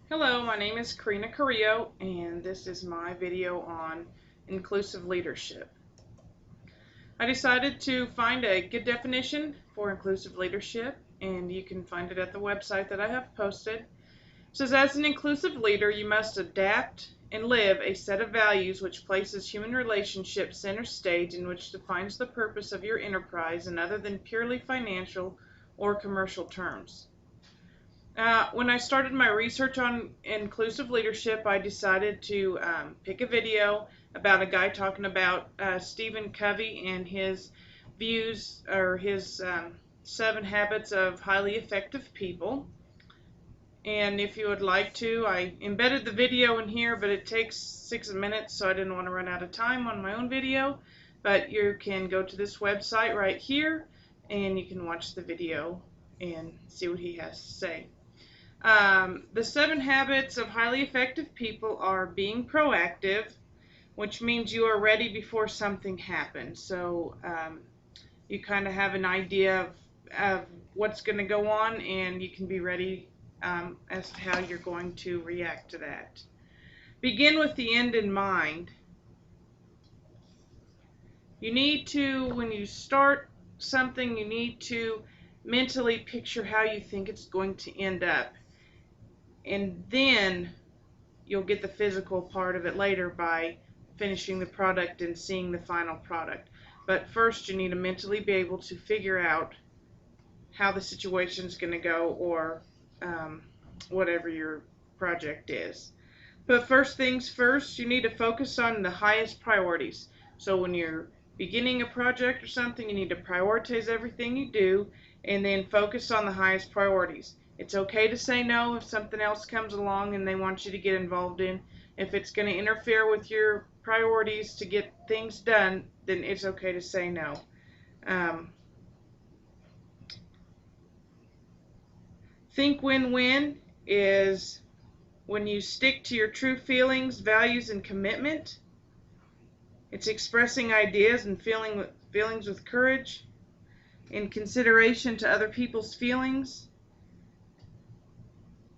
Hello, my name is Carrillo, and this is my video on inclusive leadership. I decided to find a good definition for inclusive leadership, and you can find it at the website that I have posted. It says, as an inclusive leader, you must adapt and live a set of values which places human relationships center stage and which defines the purpose of your enterprise in other than purely financial or commercial terms. When I started my research on inclusive leadership, I decided to pick a video about a guy talking about Stephen Covey and his views or his 7 habits of highly effective people. And if you would like to, I embedded the video in here, but it takes 6 minutes, so I didn't want to run out of time on my own video. But you can go to this website right here, and you can watch the video and see what he has to say. The 7 habits of highly effective people are being proactive, which means you are ready before something happens. So you kind of have an idea of what's going to go on, and you can be ready as to how you're going to react to that. Begin with the end in mind. You need to, when you start something, you need to mentally picture how you think it's going to end up. And then you'll get the physical part of it later by finishing the product and seeing the final product. But first you need to mentally be able to figure out how the situation is going to go, or whatever your project is. But first things first, you need to focus on the highest priorities. So when you're beginning a project or something, you need to prioritize everything you do and then focus on the highest priorities. It's okay to say no if something else comes along and they want you to get involved in. If it's going to interfere with your priorities to get things done, then it's okay to say no. Think win-win is when you stick to your true feelings, values, and commitment. It's expressing ideas and feelings with courage, in consideration to other people's feelings,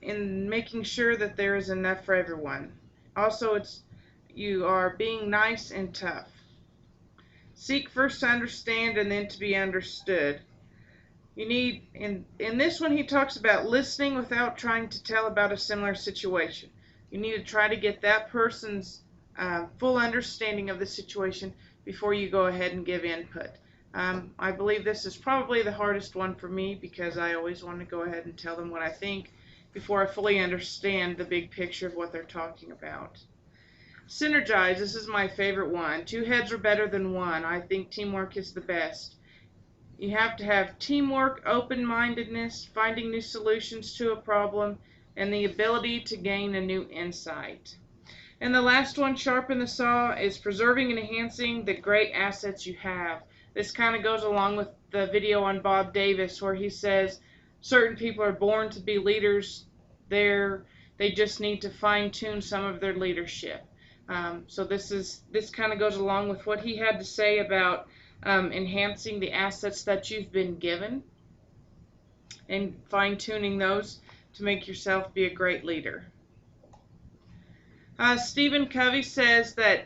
in making sure that there is enough for everyone. Also, you are being nice and tough. Seek first to understand and then to be understood. You need, in this one, he talks about listening without trying to tell about a similar situation. You need to try to get that person's full understanding of the situation before you go ahead and give input. I believe this is probably the hardest one for me because I always want to go ahead and tell them what I think before I fully understand the big picture of what they're talking about. Synergize, this is my favorite one. 2 heads are better than one. I think teamwork is the best. You have to have teamwork, open-mindedness, finding new solutions to a problem, and the ability to gain a new insight. And the last one, sharpen the saw, is preserving and enhancing the great assets you have. This kind of goes along with the video on Bob Davis where he says certain people are born to be leaders. They just need to fine-tune some of their leadership. So this kind of goes along with what he had to say about enhancing the assets that you've been given and fine-tuning those to make yourself be a great leader. Stephen Covey says that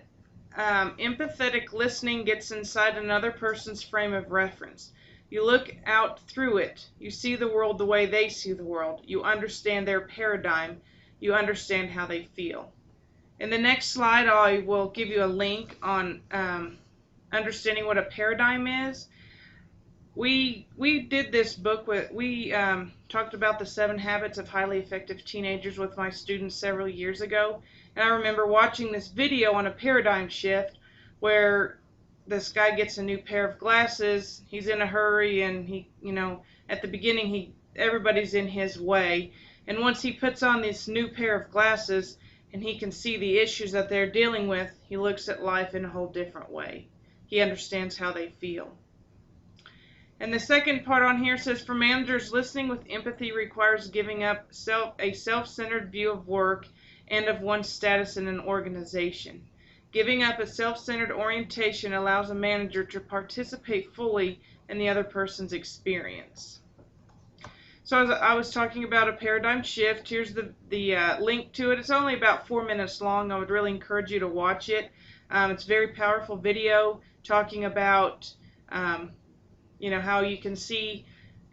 empathetic listening gets inside another person's frame of reference. You look out through it. You see the world the way they see the world. You understand their paradigm. You understand how they feel. In the next slide, I will give you a link on understanding what a paradigm is. We did this book we talked about the 7 habits of highly effective teenagers with my students several years ago, and I remember watching this video on a paradigm shift where this guy gets a new pair of glasses. He's in a hurry, and he, at the beginning everybody's in his way, and once he puts on this new pair of glasses and he can see the issues that they're dealing with, he looks at life in a whole different way. He understands how they feel. And the second part on here says, for managers, listening with empathy requires giving up a self-centered view of work and of one's status in an organization. Giving up a self-centered orientation allows a manager to participate fully in the other person's experience. So as I was talking about a paradigm shift, here's the link to it. It's only about 4 minutes long. I would really encourage you to watch it. It's a very powerful video talking about how you can see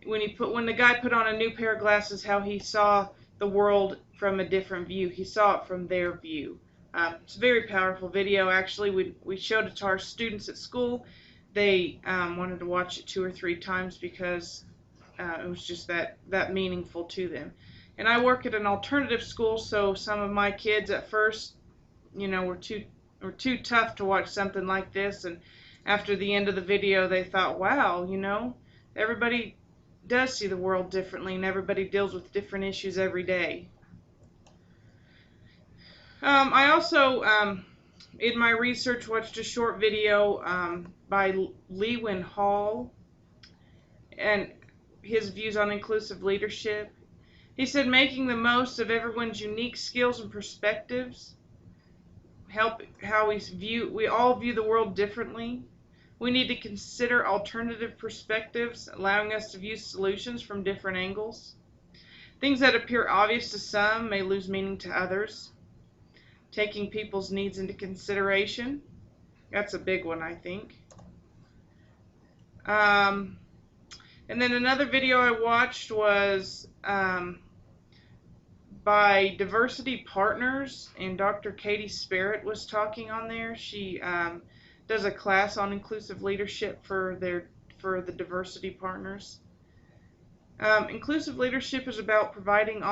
when the guy put on a new pair of glasses, how he saw the world from a different view. He saw it from their view. It's a very powerful video. Actually, we showed it to our students at school. They wanted to watch it 2 or 3 times because it was just that meaningful to them. And I work at an alternative school, so some of my kids at first, were too tough to watch something like this. And after the end of the video, they thought, wow, everybody does see the world differently, and everybody deals with different issues every day. I also, in my research, watched a short video by Lewin Hall and his views on inclusive leadership. He said making the most of everyone's unique skills and perspectives help how we all view the world differently. We need to consider alternative perspectives, allowing us to view solutions from different angles. Things that appear obvious to some may lose meaning to others. Taking people's needs into consideration. That's a big one, I think. And then another video I watched was by Diversity Partners, and Dr. Katie Sparrett was talking on there. She does a class on inclusive leadership for the Diversity Partners. Inclusive leadership is about providing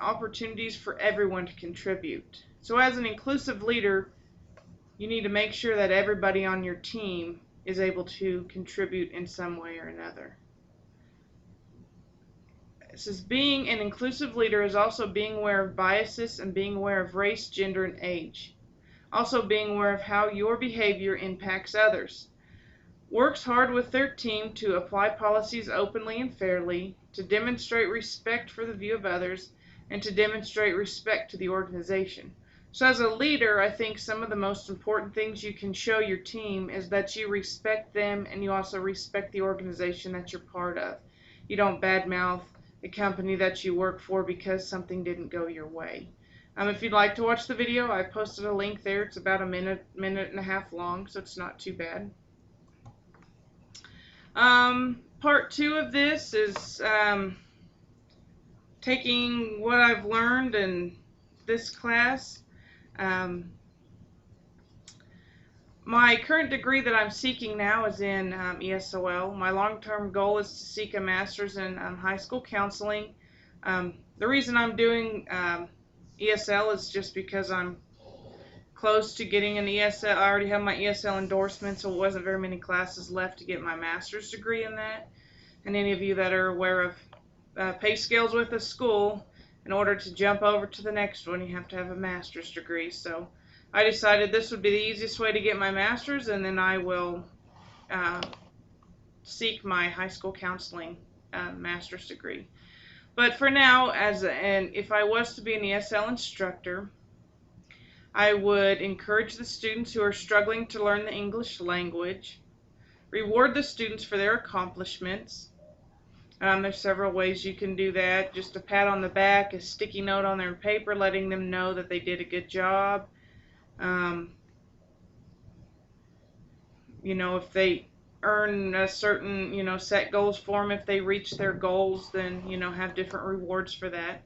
opportunities for everyone to contribute. So as an inclusive leader, you need to make sure that everybody on your team is able to contribute in some way or another. It says being an inclusive leader is also being aware of biases and being aware of race, gender, and age. Also being aware of how your behavior impacts others. Works hard with their team to apply policies openly and fairly, to demonstrate respect for the view of others, and to demonstrate respect to the organization. So as a leader, I think some of the most important things you can show your team is that you respect them and you also respect the organization that you're part of. You don't badmouth the company that you work for because something didn't go your way. If you'd like to watch the video, I posted a link there. It's about a minute and a half long, so it's not too bad. Part 2 of this is taking what I've learned in this class. My current degree that I'm seeking now is in ESOL. My long-term goal is to seek a master's in high school counseling. The reason I'm doing ESL is just because I'm close to getting an ESL. I already have my ESL endorsement, so it wasn't very many classes left to get my master's degree in that. And any of you that are aware of pay scales with a school, in order to jump over to the next one, you have to have a master's degree. So I decided this would be the easiest way to get my master's, and then I will seek my high school counseling master's degree. But for now, if I was to be an ESL instructor, I would encourage the students who are struggling to learn the English language, reward the students for their accomplishments. There's several ways you can do that. Just a pat on the back, a sticky note on their paper letting them know that they did a good job. If they earn a certain, set goals for them, if they reach their goals, then, have different rewards for that.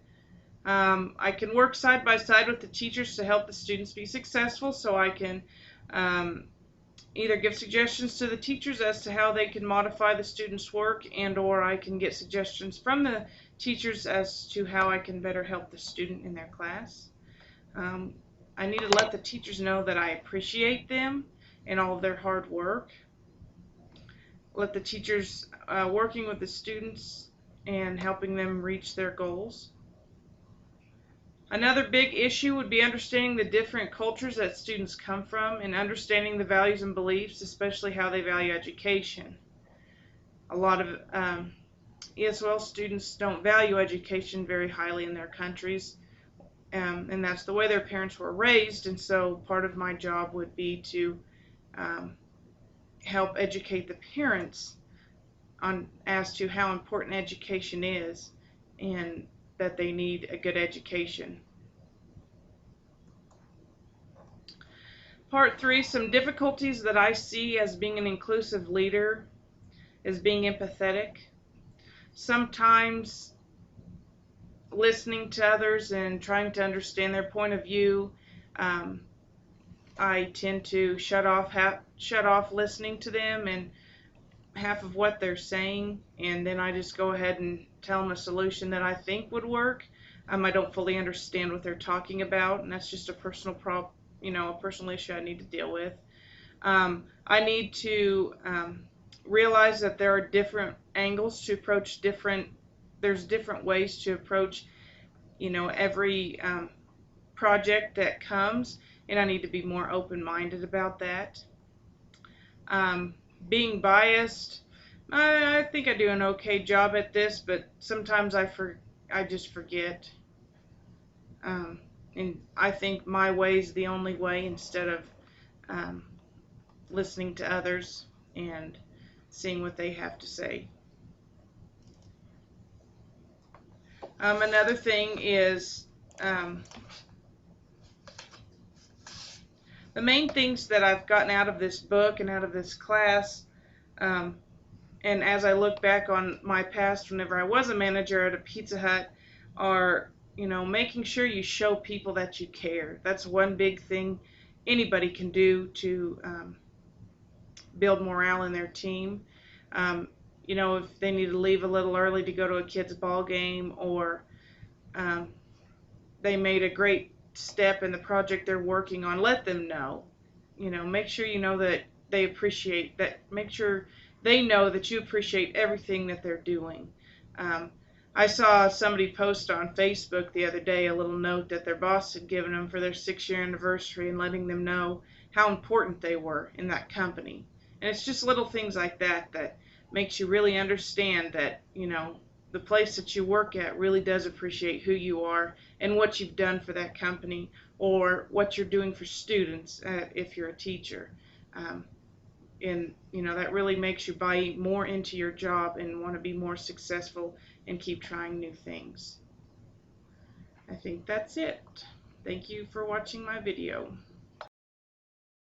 I can work side by side with the teachers to help the students be successful, so I can either give suggestions to the teachers as to how they can modify the students' work, or I can get suggestions from the teachers as to how I can better help the student in their class. I need to let the teachers know that I appreciate them and all of their hard work. Let the teachers working with the students and helping them reach their goals. Another big issue would be understanding the different cultures that students come from and understanding the values and beliefs, especially how they value education. A lot of ESOL students don't value education very highly in their countries, and that's the way their parents were raised, and so part of my job would be to help educate the parents as to how important education is and that they need a good education. Part 3, some difficulties that I see as being an inclusive leader is being empathetic. Sometimes listening to others and trying to understand their point of view, I tend to shut off listening to them and half of what they're saying, and then I just go ahead and tell them a solution that I think would work. I don't fully understand what they're talking about, and that's just a personal a personal issue I need to deal with. I need to realize that there are different angles to approach there's different ways to approach, every project that comes, and I need to be more open-minded about that. Being biased, I think I do an okay job at this, but sometimes I just forget. And I think my way is the only way, instead of listening to others and seeing what they have to say. Another thing is the main things that I've gotten out of this book and out of this class, and as I look back on my past whenever I was a manager at a Pizza Hut, are making sure you show people that you care. That's one big thing anybody can do to build morale in their team. If they need to leave a little early to go to a kid's ball game, or they made a great step in the project they're working on, let them know. Make sure that they appreciate that. Make sure they know that you appreciate everything that they're doing. I saw somebody post on Facebook the other day a little note that their boss had given them for their 6-year anniversary, and letting them know how important they were in that company. And it's just little things like that that makes you really understand that, the place that you work at really does appreciate who you are and what you've done for that company, or what you're doing for students if you're a teacher. And that really makes you buy more into your job and want to be more successful and keep trying new things. I think that's it. Thank you for watching my video.